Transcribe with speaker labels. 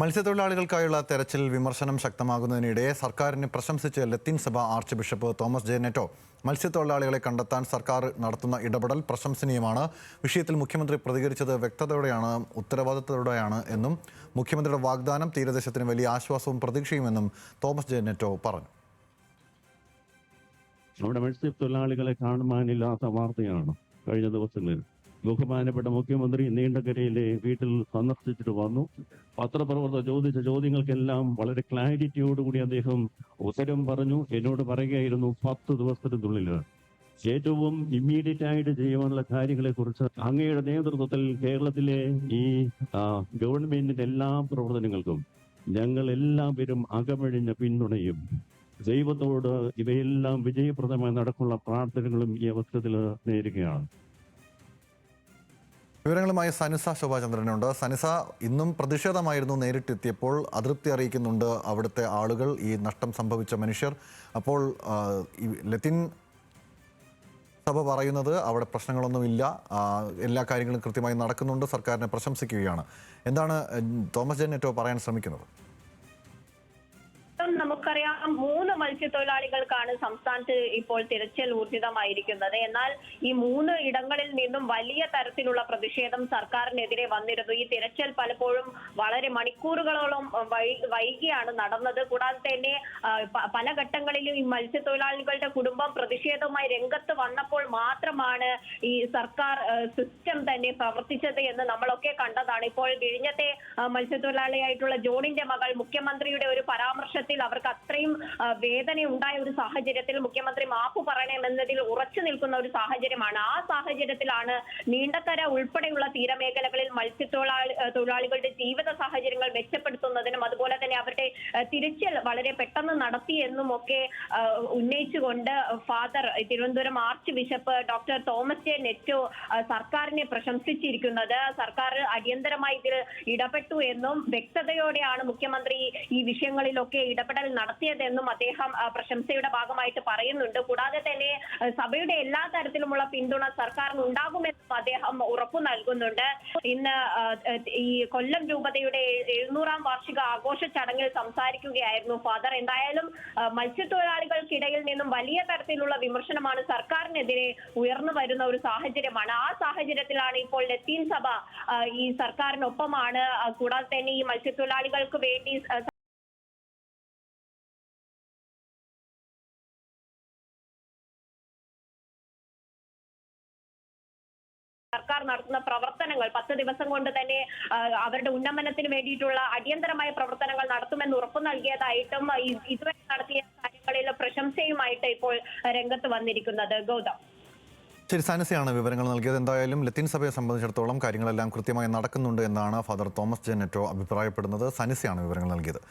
Speaker 1: മത്സ്യത്തൊഴിലാളികൾക്കായുള്ള തെരച്ചിൽ വിമർശനം ശക്തമാകുന്നതിനിടെ സർക്കാരിനെ പ്രശംസിച്ച് ലത്തീൻ സഭ ആർച്ച് ബിഷപ്പ് തോമസ് ജെ നെറ്റോ മത്സ്യത്തൊഴിലാളികളെ കണ്ടെത്താൻ സർക്കാർ നടത്തുന്ന ഇടപെടൽ പ്രശംസനീയമാണ്. വിഷയത്തിൽ മുഖ്യമന്ത്രി പ്രതികരിച്ചത് വ്യക്തതയോടെയാണ്, ഉത്തരവാദിത്തത്തോടെയാണ് എന്നും മുഖ്യമന്ത്രിയുടെ വാഗ്ദാനം തീരദേശത്തിന് വലിയ ആശ്വാസവും പ്രതീക്ഷയുമെന്നും തോമസ് ജെ നെറ്റോ പറഞ്ഞു.
Speaker 2: നമ്മുടെ മത്സ്യത്തൊഴിലാളികളെ കാണുവാനില്ലാത്ത വാർത്തയാണ് കഴിഞ്ഞ ദിവസങ്ങളിൽ ബഹുമാനപ്പെട്ട മുഖ്യമന്ത്രി നീണ്ടകരയിലെ വീട്ടിൽ സന്ദർശിച്ചിട്ട് വന്നു. പത്രപ്രവർത്തകർ ചോദിച്ച ചോദ്യങ്ങൾക്കെല്ലാം വളരെ ക്ലാരിറ്റിയോടുകൂടി അദ്ദേഹം ഉത്തരം പറഞ്ഞു. എന്നോട് പറയുകയായിരുന്നു 10 ദിവസത്തിനുള്ളിൽ ഏറ്റവും ഇമ്മീഡിയറ്റ് ആയിട്ട് ചെയ്യുവാനുള്ള കാര്യങ്ങളെക്കുറിച്ച് അങ്ങയുടെ നേതൃത്വത്തിൽ കേരളത്തിലെ ഈ ഗവൺമെന്റിന്റെ എല്ലാ പ്രവർത്തനങ്ങൾക്കും ഞങ്ങൾ എല്ലാവരും അകമഴിഞ്ഞ പിന്തുണയും ദൈവത്തോട് ഇവയെല്ലാം വിജയപ്രദമായി നടക്കുള്ള പ്രാർത്ഥനകളും ഈ അവസരത്തിൽ നേരുകയാണ്.
Speaker 1: വിവരങ്ങളുമായി സനിസ ശോഭാചന്ദ്രനുണ്ട്. സനിസ, ഇന്നും പ്രതിഷേധമായിരുന്നു. നേരിട്ടെത്തിയപ്പോൾ അതൃപ്തി അറിയിക്കുന്നുണ്ട് അവിടുത്തെ ആളുകൾ, ഈ നഷ്ടം സംഭവിച്ച മനുഷ്യർ. അപ്പോൾ ലത്തീൻ സഭ പറയുന്നത് അവിടെ പ്രശ്നങ്ങളൊന്നുമില്ല, എല്ലാ കാര്യങ്ങളും കൃത്യമായി നടക്കുന്നുണ്ട്, സർക്കാരിനെ പ്രശംസിക്കുകയാണ്. എന്താണ് തോമസ് ജെ നെറ്റോ പറയാൻ ശ്രമിക്കുന്നത്?
Speaker 3: നമുക്കറിയാം, 3 മത്സ്യത്തൊഴിലാളികൾക്കാണ് സംസ്ഥാനത്ത് ഇപ്പോൾ തിരച്ചിൽ ഊർജിതമായിരിക്കുന്നത്. എന്നാൽ ഈ 3 ഇടങ്ങളിൽ നിന്നും വലിയ തരത്തിലുള്ള പ്രതിഷേധം സർക്കാരിനെതിരെ വന്നിരുന്നു. ഈ തിരച്ചിൽ പലപ്പോഴും വളരെ മണിക്കൂറുകളോളം വൈകിയാണ് നടന്നത്. കൂടാതെ തന്നെ പല ഘട്ടങ്ങളിലും ഈ മത്സ്യത്തൊഴിലാളികളുടെ കുടുംബം പ്രതിഷേധവുമായി രംഗത്ത് വന്നപ്പോൾ മാത്രമാണ് ഈ സർക്കാർ സിസ്റ്റം തന്നെ പ്രവർത്തിച്ചത് എന്ന് നമ്മളൊക്കെ കണ്ടതാണ്. ഇപ്പോൾ വിഴിഞ്ഞത്തെ മത്സ്യത്തൊഴിലാളിയായിട്ടുള്ള ജോണിന്റെ മകൾ മുഖ്യമന്ത്രിയുടെ ഒരു പരാമർശത്തിൽ അവർക്ക് അത്രയും വേദന ഉണ്ടായ ഒരു സാഹചര്യത്തിൽ മുഖ്യമന്ത്രി മാപ്പ് പറയണമെന്നതിൽ ഉറച്ചു നിൽക്കുന്ന ഒരു സാഹചര്യമാണ്. ആ സാഹചര്യത്തിലാണ് നീണ്ടകര ഉൾപ്പെടെയുള്ള തീരമേഖലകളിൽ തൊഴിലാളികളുടെ ജീവിത സാഹചര്യങ്ങൾ മെച്ചപ്പെടുത്തുന്നതിനും അതുപോലെ തന്നെ അവരുടെ തിരച്ചിൽ വളരെ പെട്ടെന്ന് നടത്തി എന്നും ഒക്കെ ഉന്നയിച്ചുകൊണ്ട് father Thiruvananthapuram arch bishop doctor Thomas J Netto സർക്കാരിനെ പ്രശംസിച്ചിരിക്കുന്നത്. സർക്കാർ അടിയന്തരമായി ഇതിൽ ഇടപെട്ടു എന്നും വ്യക്തതയോടെയാണ് മുഖ്യമന്ത്രി ഈ വിഷയങ്ങളിലൊക്കെ ഇടപെടൽ നടത്തിയതെന്നും അദ്ദേഹം പ്രശംസയുടെ ഭാഗമായിട്ട് പറയുന്നുണ്ട്. കൂടാതെ തന്നെ സഭയുടെ എല്ലാ തരത്തിലുമുള്ള പിന്തുണ സർക്കാരിന് ഉണ്ടാകുമെന്നും അദ്ദേഹം ഉറപ്പു നൽകുന്നുണ്ട്. ഇന്ന് ഈ കൊല്ലം രൂപതയുടെ 700ാം വാർഷിക ആഘോഷ ചടങ്ങിൽ സംസാരിക്കുകയായിരുന്നു ഫാദർ. എന്തായാലും മത്സ്യത്തൊഴിലാളികൾക്കിടയിൽ നിന്നും വലിയ തരത്തിലുള്ള വിമർശനമാണ് സർക്കാരിനെതിരെ ഉയർന്നു വരുന്ന ഒരു സാഹചര്യമാണ്. ആ സാഹചര്യത്തിലാണ് ഇപ്പോൾ ലത്തീൻ സഭ ഈ സർക്കാരിനൊപ്പമാണ്. കൂടാതെ തന്നെ ഈ മത്സ്യത്തൊഴിലാളികൾക്ക് വേണ്ടി സർക്കാർ നടത്തുന്ന പ്രവർത്തനങ്ങൾ 10 ദിവസം കൊണ്ട് തന്നെ അവരുടെ ഉന്നമനത്തിന് വേണ്ടിയിട്ടുള്ള അടിയന്തരമായ പ്രവർത്തനങ്ങൾ നടത്തുമെന്ന് ഉറപ്പു നൽകിയതായിട്ടും ഇതുവരെ നടത്തിയ കാര്യങ്ങളിൽ പ്രശംസയുമായിട്ട് ഇപ്പോൾ രംഗത്ത് വന്നിരിക്കുന്നത്. ഗൗതം.
Speaker 1: ശരി, സനിസയാണ് വിവരങ്ങൾ നൽകിയത്. എന്തായാലും ലത്തീൻ സഭയെ സംബന്ധിച്ചിടത്തോളം കാര്യങ്ങളെല്ലാം കൃത്യമായി നടക്കുന്നുണ്ട് എന്നാണ് ഫാദർ തോമസ് ജെ നെറ്റോ അഭിപ്രായപ്പെടുന്നത്. സനിസയാണ് വിവരങ്ങൾ നൽകിയത്.